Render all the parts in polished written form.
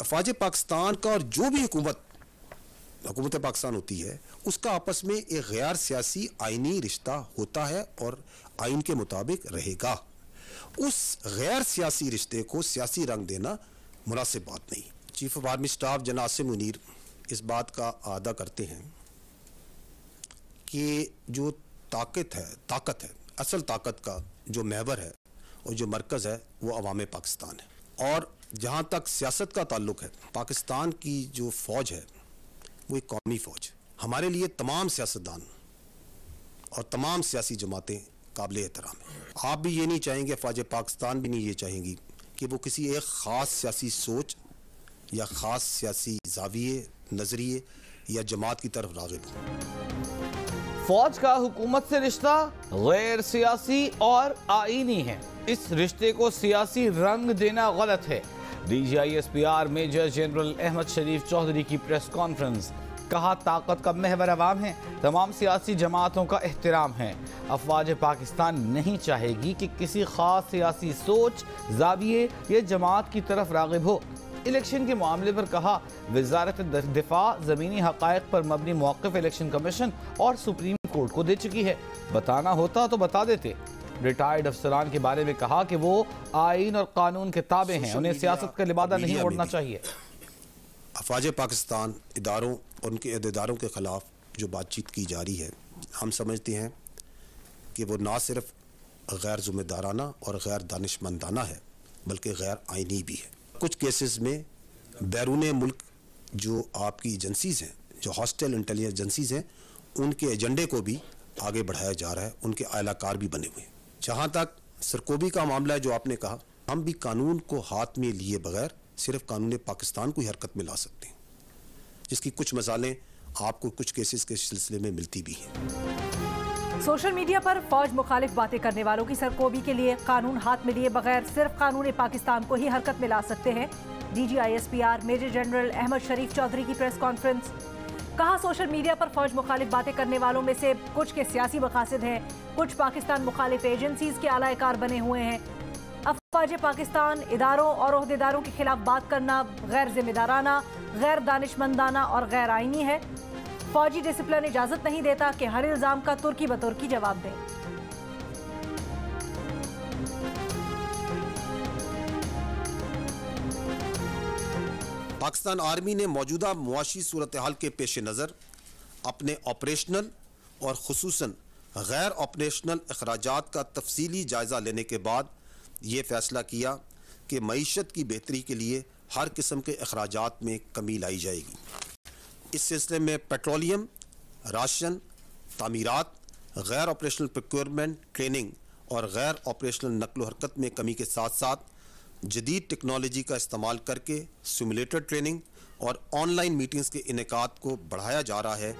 अफवाज पाकिस्तान का और जो भी हुकूमत पाकिस्तान होती है उसका आपस में एक गैर सियासी आइनी रिश्ता होता है और आइन के मुताबिक रहेगा। उस गैर सियासी रिश्ते को सियासी रंग देना मुनासिब बात नहीं। चीफ ऑफ आर्मी स्टाफ जनाब आसिम मुनीर इस बात का आदा करते हैं कि जो ताकत है असल ताकत का जो महवर है और जो मरकज़ है वो अवाम पाकिस्तान है। और जहाँ तक सियासत का ताल्लुक़ है, पाकिस्तान की जो फ़ौज है वो एक कौमी फ़ौज। हमारे लिए तमाम सियासतदान और तमाम सियासी जमातें काबिल एहतराम है। आप भी ये नहीं चाहेंगे, फ़ौज पाकिस्तान भी नहीं ये चाहेंगी कि वो किसी एक ख़ास सियासी सोच या ख़ास सियासी ज़ाविये, नज़रिए या जमात की तरफ राग़िब हो। फौज का हुकूमत से रिश्ता गैर सियासी और आईनी है। इस रिश्ते को सियासी रंग देना गलत है। DGISPR मेजर जनरल अहमद शरीफ चौधरी की प्रेस कॉन्फ्रेंस। कहा, ताकत का महवर अवाम है, तमाम सियासी जमातों का एहतराम है। अफवाज पाकिस्तान नहीं चाहेगी कि किसी खास सियासी सोच, जाविये या जमात की तरफ राग़िब हो। इलेक्शन के मामले पर कहा, वजारत दिफा ज़मीनी हक़ाइक़ पर मबनी मौक़िफ़ इलेक्शन कमीशन और सुप्रीम कोर्ट को दे चुकी है। बताना होता तो बता देते। रिटायर्ड अफसरान के बारे में कहा कि वो आइन और कानून के ताबे हैं, उन्हें सियासत का लिबादा नहीं ओढ़ना चाहिए। अफवाज पाकिस्तान इदारों और उनके अहदेदारों के ख़िलाफ़ जो बातचीत की जा रही है, हम समझते हैं कि वो ना सिर्फ गैर ज़िम्मेदाराना और गैर दानिशमंदाना है बल्कि गैर आइनी भी है। कुछ केसेस में बैरून मुल्क जो आपकी एजेंसीज़ हैं, जो हॉस्टाइल इंटेलिजेंस एजेंसीज़ हैं, उनके एजेंडे को भी आगे बढ़ाया जा रहा है, उनके आलाकार भी बने हुए हैं। जहाँ तक सरकोबी का मामला है जो आपने कहा, हम भी कानून को हाथ में लिए बगैर सिर्फ कानून पाकिस्तान को ही हरकत में ला सकते हैं, जिसकी कुछ मिसालें आपको कुछ केसेस के सिलसिले में मिलती भी हैं। सोशल मीडिया पर फौज मुखालिफ बातें करने वालों की सरकोबी के लिए कानून हाथ में लिए बगैर सिर्फ कानून पाकिस्तान को ही हरकत में ला सकते हैं। DGISPR मेजर जनरल अहमद शरीफ चौधरी की प्रेस कॉन्फ्रेंस। कहा, सोशल मीडिया पर फौज मुखालिफ बातें करने वालों में से कुछ के सियासी मकासद हैं, कुछ पाकिस्तान मुखालिफ एजेंसीज के आलाकार बने हुए हैं। अफवाज पाकिस्तान इदारों और ओहदेदारों के खिलाफ बात करना गैर जिम्मेदाराना, गैर दानिशमंदाना और गैर आइनी है। फौजी डिसिप्लिन इजाजत नहीं देता कि हर इल्जाम का तुर्की बतुर्की जवाब दें। पाकिस्तान आर्मी ने मौजूदा मुआशी सूरत हाल के पेश नज़र अपने ऑपरेशनल और खुसूसन गैर ऑपरेशनल अखराजात का तफसीली जायज़ा लेने के बाद ये फ़ैसला किया कि मईशत की बेहतरी के लिए हर किस्म के अखराजात में कमी लाई जाएगी। इस सिलसिले में पेट्रोलियम, राशन, तामीरात, गैर ऑपरेशनल प्रोक्योरमेंट, ट्रेनिंग और गैर ऑपरेशनल नकलो हरकत में कमी के साथ साथ जदीद टेक्नोलॉजी का इस्तेमाल करके सिमुलेटर ट्रेनिंग और ऑनलाइन मीटिंग्स के इनेकात को बढ़ाया जा रहा है।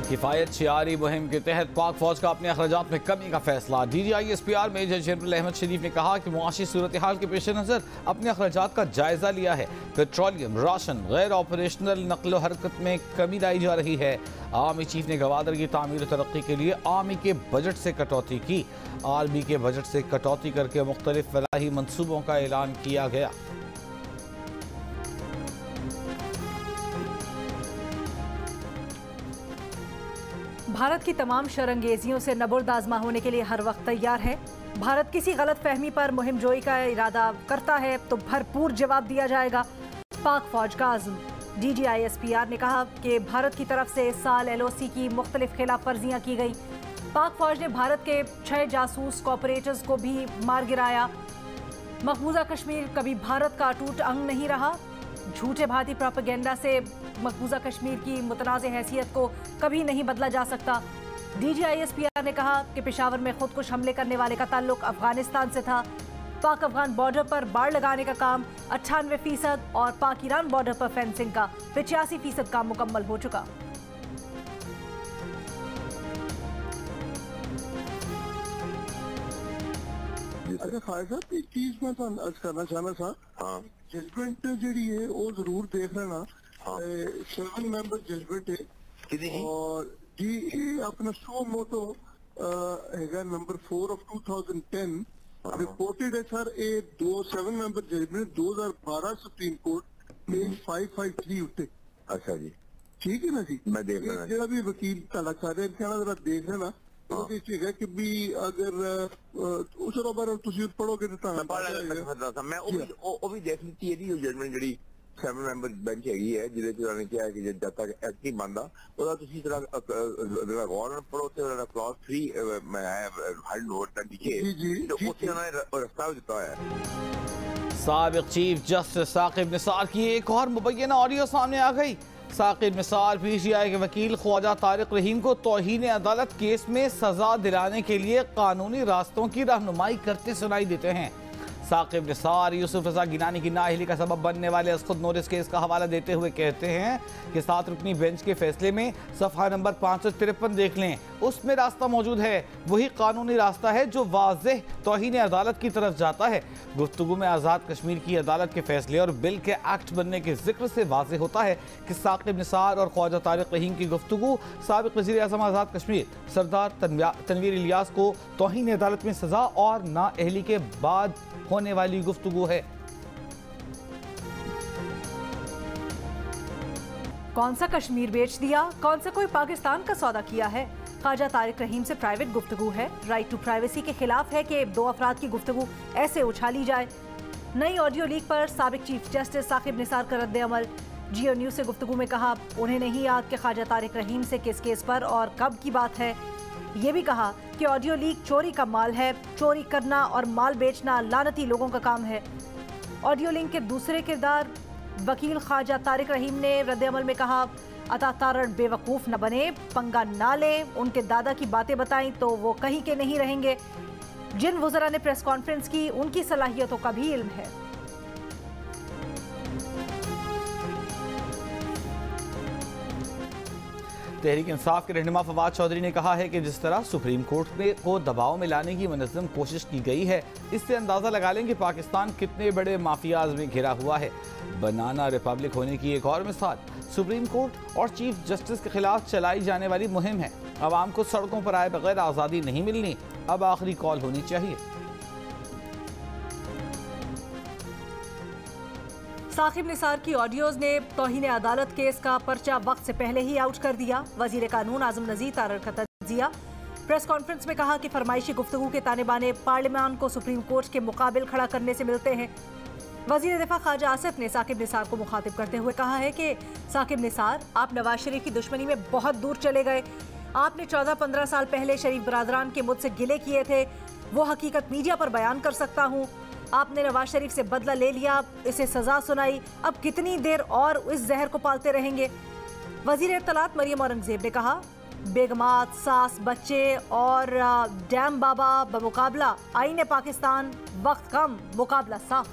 किफ़ायत शियारी मुहिम के तहत पाक फौज का अपने अखराजात में कमी का फैसला। DGISPR मेजर जनरल अहमद शरीफ ने कहा कि मुआशी सूरत हाल के पेश नज़र अपने अखराजात का जायज़ा लिया है। पेट्रोलियम, राशन, गैर ऑपरेशनल नकलो हरकत में कमी लाई जा रही है। आर्मी चीफ ने गवादर की तामीर और तरक्की के लिए आर्मी के बजट से कटौती की। आर्मी के बजट से कटौती करके मुख्तलिफ फलाही मनसूबों का ऐलान किया गया। भारत की तमाम शरंगेजियों से नबुर्द आजमा होने के लिए हर वक्त तैयार है। भारत किसी गलत फहमी पर मुहिम जोई का इरादा करता है तो भरपूर जवाब दिया जाएगा। पाक फौज का आज़म। DGISPR ने कहा कि भारत की तरफ से इस साल LOC की मुख्तलिफ खिलाफ वर्जियाँ की गई। पाक फौज ने भारत के 6 जासूस कॉपरेटर्स को भी मार गिराया। मकबूजा कश्मीर कभी भारत का अटूट अंग नहीं रहा। झूठे भारतीय प्रोपेगेंडा से मकबूजा कश्मीर की मुतनाज़ हैसियत को कभी नहीं बदला जा सकता। DGISPR ने कहा कि पेशावर में खुदकुश हमले करने वाले का ताल्लुक अफगानिस्तान से था। पाक अफगान बॉर्डर पर बाड़ लगाने का काम 98% और पाक ईरान बॉर्डर पर फेंसिंग का 85% काम मुकम्मल हो चुका। अच्छा खालिद साहब, एक चीज मैं तो अर्ज करना चाहना था। हाँ, जजमेंट जी है वो जरूर देख लेना। हाँ, 7 मेंबर जजमेंट है और जी अपना सो मोटो है नंबर 4 of 2010 रिपोर्टेड है sir. 7 member judgement 2012 Supreme Court page 553 उत्ते। अच्छा जी, ठीक है ना जी, मैं देख लेना। ਜਿਹੜਾ ਵੀ ਵਕੀਲ ਤੁਹਾਡਾ ਸਾਰੇ ਕਹਿਣਾ ਜਰਾ ਦੇਖ ਲੈਣਾ ਉਹਦੇ ਚ ਹੈਗਾ ਕਿ ਵੀ ਅਗਰ ਉਸ ਤੋਂ ਬਾਅਦ ਤੁਸੀਂ ਪੜੋਗੇ ਤਾਂ मैं पढ़ लेना। मैं वो भी देख लीती है जी जजमेंट ਜਿਹੜੀ 7 ਮੈਂਬਰ ਬੈਂਚ ਹੈਗੀ ਹੈ ਜਿਹਦੇ ਚ ਉਹਨਾਂ ਨੇ ਕਿਹਾ ਕਿ ਜਦ ਤੱਕ ਐਕਟ ਨਹੀਂ ਬਣਦਾ ਉਹਦਾ ਤੁਸੀਂ ਜਿਹੜਾ ਗੌਰ ਨਾਲ ਪੜੋ ਤੇ ਉਹਦਾ ਕਲਾਸ 3 ਮੈਂ ਹੈਡ ਨੋਟ ਤਾਂ ਲਿਖੇ ਤੇ ਉੱਥੇ ਉਹਨਾਂ ਨੇ ਰਸਤਾ ਦਿੱਤਾ ਹੋਇਆ ਹੈ। साबिक चीफ जस्टिस साकिब निसार की एक और मुबैना ऑडियो सामने आ गई। साकिब निसार PTI के वकील ख्वाजा तारिक रहीम को तौहीन अदालत केस में सजा दिलाने के लिए कानूनी रास्तों की रहनुमाई करते सुनाई देते हैं। साकिब निसार यूसुफ रजा गिलानी की नाअहली का सबब बनने वाले खुद नोटिस केस का हवाला देते हुए कहते हैं कि 7 रुकनी बेंच के फैसले में सफ़हा नंबर 553 देख लें, उसमें रास्ता मौजूद है। वही कानूनी रास्ता है जो वाज़ेह तौहीन अदालत की तरफ जाता है। गुफ्तगू में आज़ाद कश्मीर की अदालत के फैसले और बिल के एक्ट बनने के जिक्र से वाज़ेह होता है कि साकिब निसार और ख्वाजा तारिक रहीम की गुफ्तगू साबिक वज़ीर आज़म आज़ाद कश्मीर सरदार तनवीर इलियास को तौहीन अदालत में सज़ा और नाअहली के बाद होने वाली गुफ्तगू है। कौन सा कश्मीर बेच दिया, कौन सा कोई पाकिस्तान का सौदा किया है। ख्वाजा तारिक रहीम से प्राइवेट गुफ्तगू है। राइट टू प्राइवेसी के खिलाफ है कि 2 अफराद की गुफ्तगू ऐसे उछाली जाए। नई ऑडियो लीक पर साबिक चीफ जस्टिस साकिब निसार का रद्द अमल। जियो न्यूज से गुफ्तगू में कहा उन्हें नहीं याद कि ख्वाजा तारिक रहीम से किस केस पर और कब की बात है। ये भी कहा कि ऑडियो लीक चोरी का माल है, चोरी करना और माल बेचना लानती लोगों का काम है। ऑडियो लिंक के दूसरे किरदार वकील ख्वाजा तारिक रहीम ने रद्द अमल में कहा अता तारड़ बेवकूफ़ न बने, पंगा ना लें, उनके दादा की बातें बताई तो वो कहीं के नहीं रहेंगे। जिन वज़रा ने प्रेस कॉन्फ्रेंस की उनकी सलाहियतों का भी इल्म है। तहरीक इंसाफ के रहनुमा फवाद चौधरी ने कहा है कि जिस तरह सुप्रीम कोर्ट को दबाव में लाने की मुनज़्ज़म कोशिश की गई है, इससे अंदाज़ा लगा लें कि पाकिस्तान कितने बड़े माफियाज में घिरा हुआ है। बनाना रिपब्लिक होने की एक और मिसाल सुप्रीम कोर्ट और चीफ जस्टिस के खिलाफ चलाई जाने वाली मुहिम है। आवाम को सड़कों पर आए बगैर आज़ादी नहीं मिलनी, अब आखिरी कॉल होनी चाहिए। साकिब निसार की ऑडियोज ने तौहीन अदालत केस का पर्चा वक्त से पहले ही आउट कर दिया। वजीर कानून आज़म नज़ीर तारड़ का तजिया। प्रेस कॉन्फ्रेंस में कहा कि फरमाइशी गुफ्तगू के ताने बाने पार्लियामान को सुप्रीम कोर्ट के मुकाबिल खड़ा करने से मिलते हैं। वजीर दिफा ख्वाजा आसिफ ने साकिब निसार को मुखातिब करते हुए कहा है कि साकिब निसार, आप नवाज शरीफ की दुश्मनी में बहुत दूर चले गए। आपने 14-15 साल पहले शरीफ बरादरान के मुझसे गिले किए थे, वो हकीकत मीडिया पर बयान कर सकता हूँ। आपने नवाज शरीफ से बदला ले लिया, इसे सजा सुनाई, अब कितनी देर और इस जहर को पालते रहेंगे। वजीर इत्तलात मरियम औरंगजेब ने कहा बेगमात, सास, बच्चे और डैम बाबा बमुकाबला आईने पाकिस्तान, वक्त कम, मुकाबला साफ।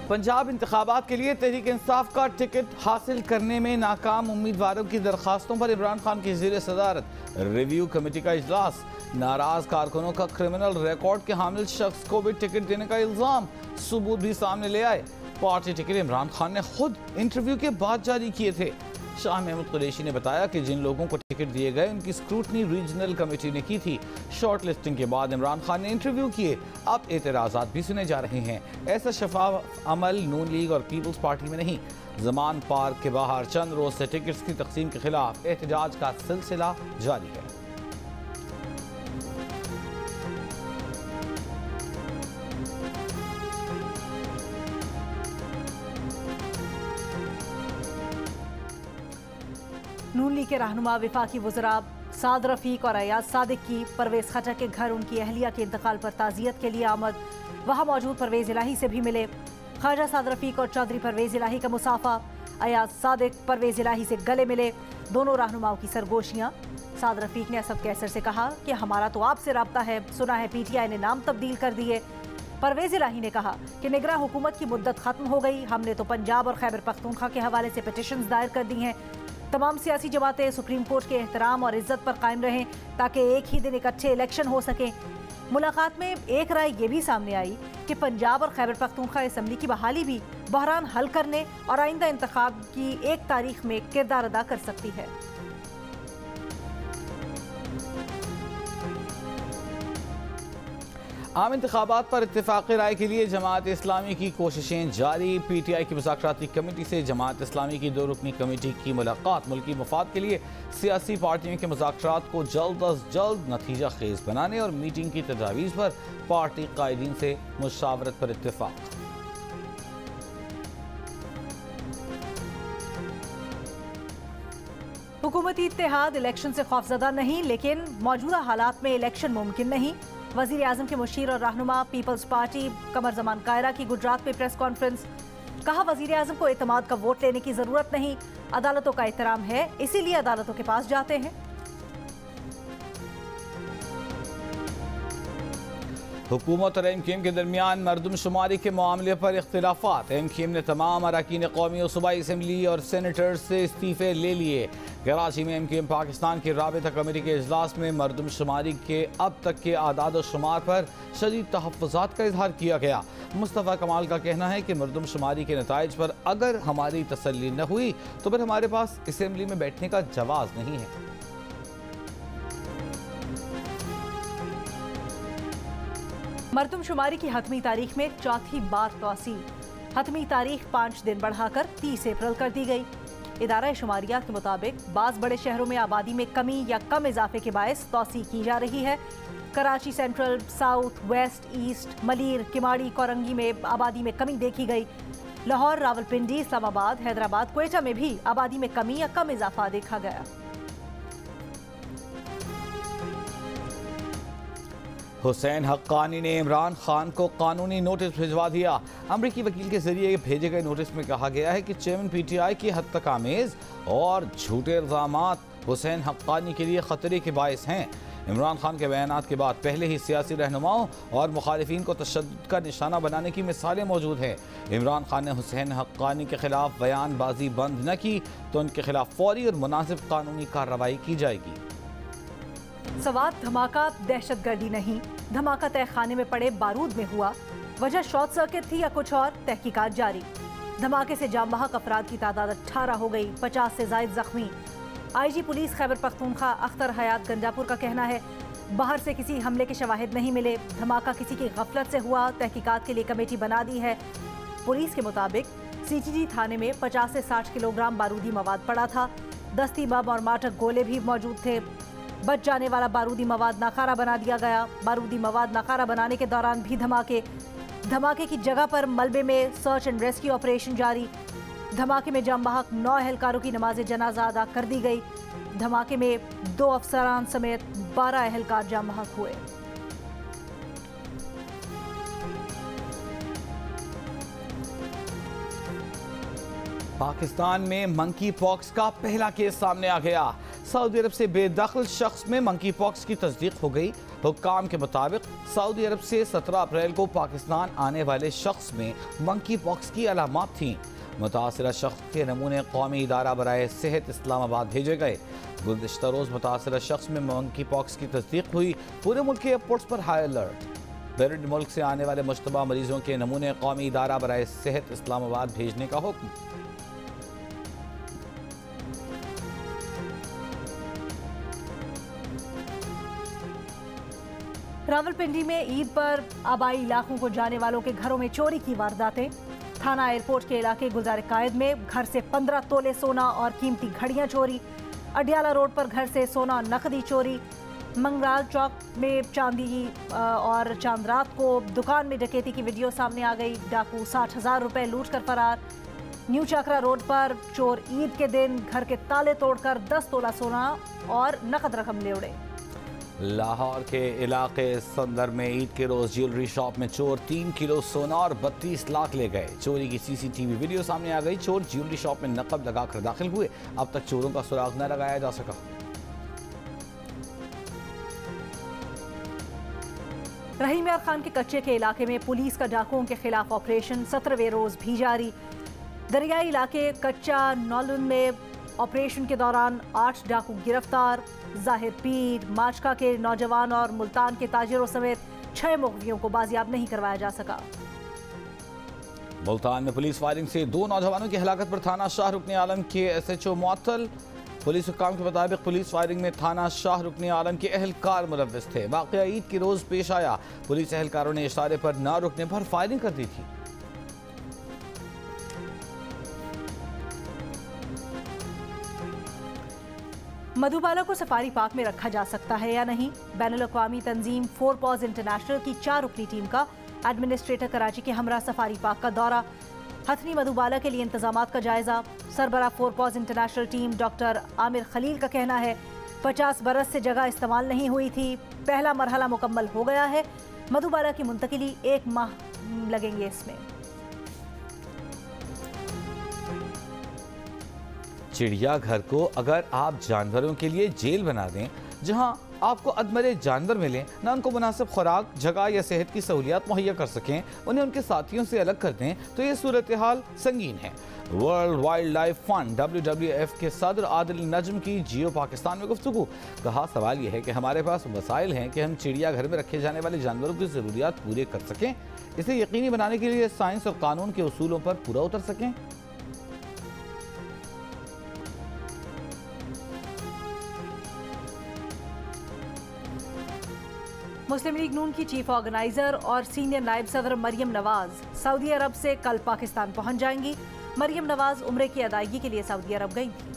पंजाब इंतखाबात के लिए तहरीक इंसाफ का टिकट हासिल करने में नाकाम उम्मीदवारों की दरखास्तों पर इमरान खान की ज़ेर सदारत रिव्यू कमेटी का इजलास। नाराज कारकुनों का क्रिमिनल रिकॉर्ड के हामिल शख्स को भी टिकट देने का इल्जाम, सबूत भी सामने ले आए। पार्टी टिकट इमरान खान ने खुद इंटरव्यू के बाद जारी किए थे। शाह महमूद कुरैशी ने बताया कि जिन लोगों को टिकट दिए गए उनकी स्क्रूटनी रीजनल कमेटी ने की थी। शॉर्ट लिस्टिंग के बाद इमरान खान ने इंटरव्यू किए, अब एतराज़ात भी सुने जा रहे हैं। ऐसा शफाफ अमल नून लीग और पीपल्स पार्टी में नहीं। ज़मान पार्क के बाहर चंद रोज से टिकट्स की तकसीम के खिलाफ एहतजाज का सिलसिला जारी है। नून लीग के रहनुमा वफाकी वज़रा साद रफ़ीक और अयाज सादिक की परवेज़ खट्टर के घर उनकी अहलिया के इंतकाल पर ताज़ियत के लिए आमद। वहाँ मौजूद परवेज़ इलाही से भी मिले। ख्वाजा साद रफ़ीक और चौधरी परवेज़ इलाही का मुसाफा। अयाज सादिक परवेज़ इलाही से गले मिले। दोनों रहनुमाओं की सरगोशियाँ। साद रफ़ीक ने असद कैसर से कहा कि हमारा तो आपसे रब्ता है, सुना है PTI ने नाम तब्दील कर दिए। परवेज़ इलाही ने कहा कि निगरां हुकूमत की मुद्दत ख़त्म हो गई, हमने तो पंजाब और खैबर पख्तूनख्वा के हवाले से पिटिशन्स दायर कर दी हैं। तमाम सियासी जमातें सुप्रीम कोर्ट के एहतराम और इज्जत पर कायम रहें ताकि एक ही दिन इकट्ठे इलेक्शन हो सकें। मुलाकात में एक राय ये भी सामने आई कि पंजाब और खैबर पख्तूनख्वा असम्बली की बहाली भी बहरान हल करने और आइंदा इंतखाब की एक तारीख में किरदार अदा कर सकती है। आम इंतखाबात पर इत्तेफाक़ी राय के लिए जमात इस्लामी की कोशिशें जारी। PTI की मुज़ाकराती कमेटी से जमात इस्लामी की 2 रुकनी कमेटी की मुलाकात। मुल्की मफाद के लिए सियासी पार्टियों के मुज़ाकरात को जल्द अज जल्द नतीजा खेज बनाने और मीटिंग की तजावीज़ पर पार्टी कायदीन से मुशावरत पर इत्तेफाक। हुकूमती इत्तेहाद इलेक्शन से खौफजदा नहीं, लेकिन मौजूदा हालात में इलेक्शन मुमकिन नहीं। वज़ीर आज़म के मुशीर और रहनुमा पीपल्स पार्टी कमर जमान कायरा की गुजरात में प्रेस कॉन्फ्रेंस। कहा, वज़ीर आज़म को एतमाद का वोट लेने की जरूरत नहीं, अदालतों का एहतराम है, इसीलिए अदालतों के पास जाते हैं। हुकूमत और MKM के दरमियान मरदमशुमारी के मामले पर इख्तिलाफात। MKM ने तमाम अरकान कौमी और सूबाई असम्बली और सेनेटर्स से इस्तीफे ले लिए। कराची में MKM पाकिस्तान की राबिता कमेटी के इजलास में मरदमशुमारी के अब तक के आदाद और शुमार पर शदीद तहफ़्फ़ुज़ात का इजहार किया गया। मुस्तफ़ा कमाल का कहना है कि मरदमशुमारी के नताइज पर अगर हमारी तसल्ली न हुई तो फिर हमारे पास असम्बली में बैठने का जवाज़ नहीं है। मरदमशुमारी की हतमी तारीख में चौथी बार तौसी। हतमी तारीख 5 दिन बढ़ाकर 30 अप्रैल कर दी गई। इदारा शुमारियात के मुताबिक बाज़ बड़े शहरों में आबादी में कमी या कम इजाफे के बायस तौसी की जा रही है। Karachi central, south, west, east, Malir, Keamari, Korangi में आबादी में कमी देखी गई। लाहौर, रावलपिंडी, इस्लामाबाद, हैदराबाद, क्वेटा में भी आबादी में कमी या कम इजाफा देखा गया। हुसैन हक्कानी ने इमरान खान को कानूनी नोटिस भिजवा दिया। अमरीकी वकील के जरिए भेजे गए नोटिस में कहा गया है कि चेयरमैन PTI की हद तक आमेज और झूठे इल्जामात हुसैन हक्कानी के लिए खतरे के बायस हैं। इमरान खान के बयानात के बाद पहले ही सियासी रहनुमाओं और मुखालिफिन को तशद्दुद का निशाना बनाने की मिसालें मौजूद हैं। इमरान खान ने हुसैन हक्कानी के खिलाफ बयानबाजी बंद न की तो उनके खिलाफ फौरी और मुनासिब कानूनी कार्रवाई की जाएगी। सवात धमाका दहशतगर्दी नहीं, धमाका तय खाने में पड़े बारूद में हुआ। वजह शॉर्ट सर्किट थी या कुछ और, तहकीकात जारी। धमाके से जाम बहक अफराद की तादाद 18 हो गई, 50 से जायद जख्मी। IG पुलिस खैबर पख्तूनख्वा अख्तर हयात गंजापुर का कहना है, बाहर से किसी हमले के शवाहिद नहीं मिले, धमाका किसी की गफलत से हुआ। तहकीकात के लिए कमेटी बना दी है। पुलिस के मुताबिक CTG थाने में 50 से 60 किलोग्राम बारूदी मवाद पड़ा था। दस्ती बम और माटक गोले भी मौजूद थे। बच जाने वाला बारूदी मवाद नाकारा बना दिया गया। बारूदी मवाद नाकारा बनाने के दौरान भी धमाके की जगह पर मलबे में सर्च एंड रेस्क्यू ऑपरेशन जारी। धमाके में जाम बहक 9 एहलकारों की नमाज जनाजा अदा कर दी गई। धमाके में 2 अफसरान समेत 12 एहलकार जाम बहक हुए। पाकिस्तान में मंकी पॉक्स का पहला केस सामने आ गया। सऊदी अरब से बेदखल शख्स में मंकी पॉक्स की तस्दीक हो गई। हुक्काम के मुताबिक सऊदी अरब से 17 अप्रैल को पाकिस्तान आने वाले शख्स में मंकी पॉक्स की अलामात थीं। मुतासरा शख्स के नमूने कौमी इदारा बराए सेहत इस्लामाबाद भेजे गए। गुज़िश्ता रोज़ मुतासरा शख्स में मंकी पॉक्स की तस्दीक हुई। पूरे मुल्क के एयरपोर्ट्स पर हाई अलर्ट। बैरून मुल्क से आने वाले मुश्तबा मरीजों के नमूने कौमी इदारा बराए सेहत इस्लामाबाद भेजने का हुक्म। रावलपिंडी में ईद पर आबाई इलाकों को जाने वालों के घरों में चोरी की वारदातें। थाना एयरपोर्ट के इलाके गुलजार कायद में घर से 15 तोले सोना और कीमती घड़ियां चोरी। अडियाला रोड पर घर से सोना और नकदी चोरी। मंगराल चौक में चांदी और चांदरात को दुकान में डकैती की वीडियो सामने आ गई। डाकू 60,000 रुपए लूट कर फरार। न्यू चाकरा रोड पर चोर ईद के दिन घर के ताले तोड़कर 10 तोला सोना और नकद रकम ले उड़े। लाहौर के इलाके संदर में ईद के रोज ज्वेलरी शॉप में चोर 3 किलो सोना और 32 लाख ले गए। चोरी की CCTV वीडियो सामने आ गई। चोर ज्वेलरी शॉप में नकब लगाकर दाखिल हुए। अब तक चोरों का सुराग न लगाया जा सका। रहीम यार खान के कच्चे के इलाके में पुलिस का डाकुओं के खिलाफ ऑपरेशन 17वें रोज भी जारी। दरियाई इलाके कच्चा नौलुन में ऑपरेशन के दौरान 8 डाकू गिरफ्तार। जाहिर पीर, माचका के नौजवान और मुल्तान के ताजिरों समेत 6 मुखबियों को बाजियाब नहीं करवाया जा सका। मुल्तान में पुलिस फायरिंग से 2 नौजवानों की हलाकत पर थाना शाहरुख ने आलम के SHO मुअत्तल। पुलिस हुक्काम के मुताबिक पुलिस फायरिंग में थाना शाह रुकनी आलम के एहलकार मुलव्विस थे। वाक़या ईद के रोज पेश आया। पुलिस एहलकारों ने इशारे पर न रुकने पर फायरिंग कर दी थी। मधुबाला को सफारी पार्क में रखा जा सकता है या नहीं? बैनुल-अक़वामी तंजीम 4 पॉज इंटरनेशनल की 4 रुकनी टीम का एडमिनिस्ट्रेटर कराची के हमरा सफारी पार्क का दौरा। हथनी मधुबाला के लिए इंतजामात का जायजा। सरबरा 4 पॉज international team doctor Aamir Khalil का कहना है 50 बरस से जगह इस्तेमाल नहीं हुई थी, पहला मरहला मुकम्मल हो गया है। मधुबाला की मुंतकिली 1 माह लगेंगे इसमें। चिड़ियाघर को अगर आप जानवरों के लिए जेल बना दें, जहां आपको अदमरे जानवर मिलें, ना उनको मुनासिब खुराक, जगह या सेहत की सहूलियात मुहैया कर सकें, उन्हें उनके साथियों से अलग कर दें, तो ये सूरत हाल संगीन है। World wild life fund WWF के सदर आदिल नजम की जियो पाकिस्तान में गुफ्तगू। कहा, सवाल यह है कि हमारे पास वसाइल हैं कि हम चिड़ियाघर में रखे जाने वाले जानवरों की ज़रूरियात पूरे कर सकें, इसे यकीनी बनाने के लिए साइंस और कानून के उसूलों पर पूरा उतर सकें। मुस्लिम लीग नून की चीफ ऑर्गेनाइजर और सीनियर नायब सदर मरियम नवाज सऊदी अरब से कल पाकिस्तान पहुंच जाएंगी। मरियम नवाज उम्रे की अदायगी के लिए सऊदी अरब गई थी।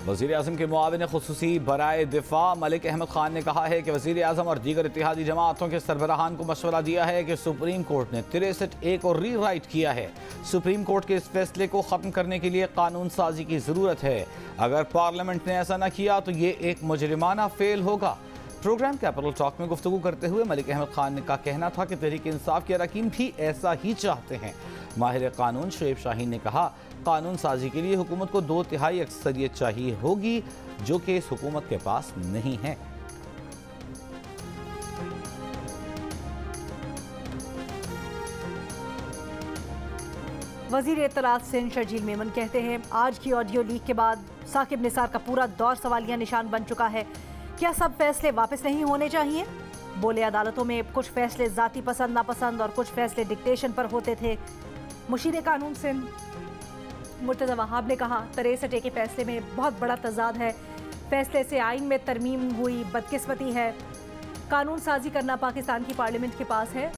वज़ीर आज़म के मुआविन ख़ुसूसी बराए दिफा मलिक अहमद खान ने कहा है कि वज़ीर आज़म और दीगर इत्तेहादी जमातों के सरबराहान को मशवरा दिया है कि सुप्रीम कोर्ट ने 63A को रीराइट किया है। सुप्रीम कोर्ट के इस फैसले को ख़त्म करने के लिए कानून साजी की ज़रूरत है। अगर पार्लियामेंट ने ऐसा न किया तो ये एक मुजरिमाना फेल होगा। प्रोग्राम कैपिटल टॉक में गुफ्तगू करते हुए मलिक अहमद खान का कहना था कि तहरीक इंसाफ के अरकान भी ऐसा ही चाहते हैं। माहिर कानून शुएब शाहीन ने कहा, कानून साजी के लिए हुकूमत को 2/3 अक्सरियत चाहिए होगी, जो कि इस हुकूमत के पास नहीं है। वजीर इत्तलात सिंध शर्जील मेमन कहते हैं, आज की ऑडियो लीक के बाद साकिब निसार का पूरा दौर सवालिया निशान बन चुका है। क्या सब फैसले वापस नहीं होने चाहिए? बोले, अदालतों में कुछ फैसले जाती पसंद नापसंद और कुछ फैसले डिक्टेशन पर होते थे। मुशीर कानून सिंध मुर्तज़ा वहाब ने कहा, 63A के फैसले में बहुत बड़ा तजाद है। फैसले से आइन में तरमीम हुई बदकिस्मती है। कानून साजी करना पाकिस्तान की पार्लियामेंट के पास है।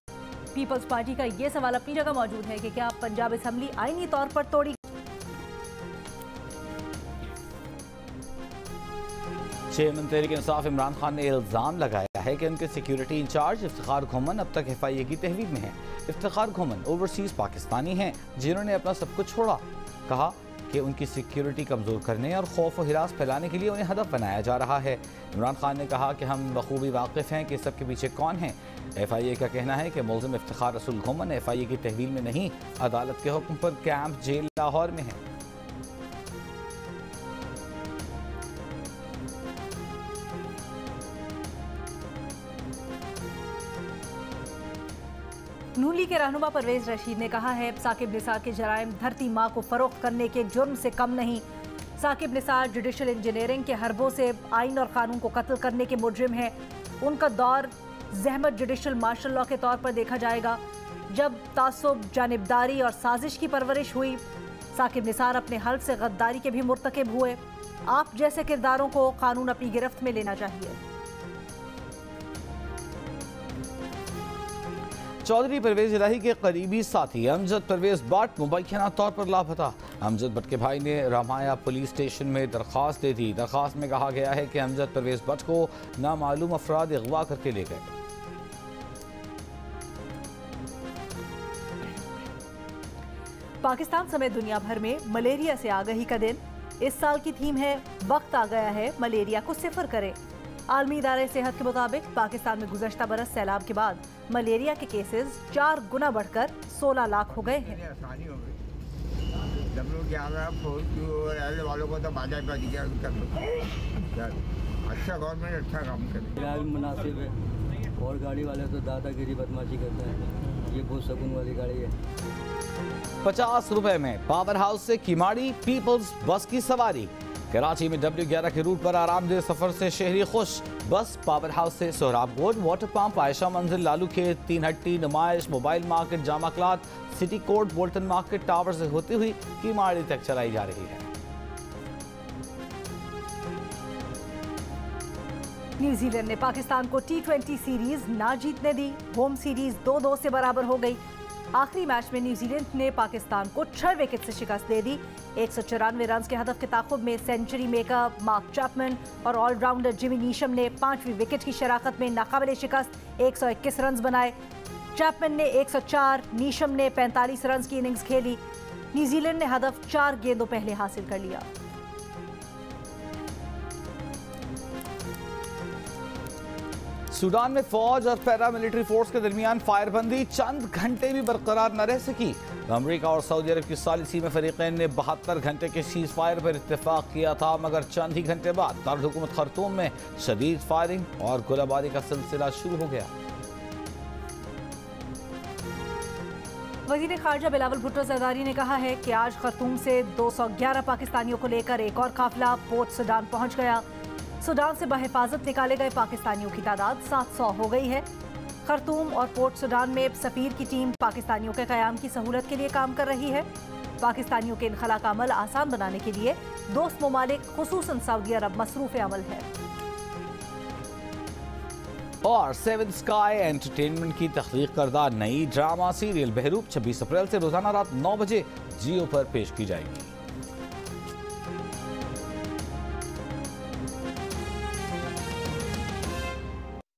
पीपल्स पार्टी का ये सवाल अपनी जगह मौजूद है कि क्या पंजाब असम्बली आईनी तौर पर तोड़ी। चेयरमैन तहरीक इंसाफ इमरान खान ने इल्ज़ाम लगाया है कि उनके सिक्योरिटी इंचार्ज इफ्तिखार घुमन अब तक FIA की तहवील में है। इफ्तिखार घुमन ओवरसीज़ पाकिस्तानी हैं जिन्होंने अपना सब कुछ छोड़ा। कहा कि उनकी सिक्योरिटी कमज़ोर करने और खौफ और हिरास फैलाने के लिए उन्हें हदफ बनाया जा रहा है। इमरान खान ने कहा कि हम बखूबी वाकिफ़ हैं कि सबके पीछे कौन है। FIA का कहना है कि मुल्ज़िम इफ्तिखार रसूल घुमन FIA की तहवील में नहीं, अदालत के हुक्म पर कैंप जेल लाहौर में है। नून लीग के रहनुमा परवेज रशीद ने कहा है, साकिब निसार के जराइम धरती माँ को फरोख्त करने के जुर्म से कम नहीं। साकिब निसार जुडिशल इंजीनियरिंग के हरबों से आइन और कानून को कत्ल करने के मुजरिम हैं। उनका दौर जहमत जुडिशल मार्शल लॉ के तौर पर देखा जाएगा। जब तासुब, जानिबदारी और साजिश की परवरिश हुई, साकिब निसार अपने हल्फ से गद्दारी के भी मुर्तकिब हुए। आप जैसे किरदारों को कानून अपनी गिरफ्त में लेना चाहिए। चौधरी परवेज इलाही के करीबी साथी अमजद परवेज भट्ट मुबैना तौर पर लापता। अमजद भट्ट के भाई ने रामाया पुलिस स्टेशन में दरख्वास्त दे दी। दरख्वास्त में कहा गया है कि अमजद परवेज भट्ट को नामालूम अफराद अगवा करके ले गए। पाकिस्तान समेत दुनिया भर में मलेरिया से आगाही का दिन। इस साल की थीम है, वक्त आ गया है मलेरिया को सिफर करें। आलमी इदारे सेहत के मुताबिक पाकिस्तान में गुज़श्ता बरस सैलाब के बाद मलेरिया के केसेस 4 गुना बढ़कर 16 लाख हो गए हैं। अच्छा गवर्नमेंट अच्छा काम करे, मुनासिब है। और गाड़ी वाले तो दादागिरी बदमाशी करते हैं, ये बहुत सुकून वाली गाड़ी है। 50 रुपए में पावर हाउस से किमाड़ी पीपल्स बस की सवारी। कराची में W11 के रूट पर आरामदेह सफर से शहरी खुश। बस पावर हाउस से सोहराबगोड, वाटर पंप, आयशा मंजिल, लालू खेत, तीन हट्टी, नुमाइश, mobile market, Jama cloth, city court, Bolton market, tower से होती हुई कीमाड़ी तक चलाई जा रही है। न्यूजीलैंड ने पाकिस्तान को T20 सीरीज ना जीतने दी। होम सीरीज 2-2 से बराबर हो गई। आखिरी मैच में न्यूजीलैंड ने पाकिस्तान को 6 विकेट से शिकस्त दे दी। 194 रन के हदफ के ताक़ुब में सेंचुरी मेकर मार्क चैपमैन और ऑलराउंडर जिमी नीशम ने 5वीं विकेट की शराकत में नाकाबिले शिकस्त 121 रन बनाए। चैपमैन ने 104, नीशम ने 45 रन की इनिंग्स खेली। न्यूजीलैंड ने हदफ 4 गेंदों पहले हासिल कर लिया। सूडान में फौज और पैरामिलिट्री फोर्स के दरमियान फायरबंदी चंद घंटे भी बरकरार न रह सकी। अमेरिका और सऊदी अरब की सालिसी में फरीकैन ने 72 घंटे के सीज फायर पर इत्तेफाक किया था, मगर चंद ही घंटे बाद दारुल-हुकूमत खर्तूम में शदीद फायरिंग और गोलाबारी का सिलसिला शुरू हो गया। वज़ीर ख़ारजा बिलावल भुट्टो ज़रदारी ने कहा है कि आज खर्तूम से 211 पाकिस्तानियों को लेकर एक और काफिला पोर्ट सूडान पहुंच गया। सूडान से बहिफाजत निकाले गए पाकिस्तानियों की तादाद 700 हो गई है। खर्तूम और पोर्ट सूडान में सफ़ीर की टीम पाकिस्तानियों के क़याम की सहूलत के लिए काम कर रही है। पाकिस्तानियों के इनखला का अमल आसान बनाने के लिए दोस्त ममालिक खुसूसन सऊदी अरब मसरूफ़ अमल है। और सेवन स्काई एंटरटेनमेंट की तख्लीक करदा नई ड्रामा सीरियल बहरूप 26 अप्रैल से रोजाना रात 9 बजे जियो पर पेश की जाएगी।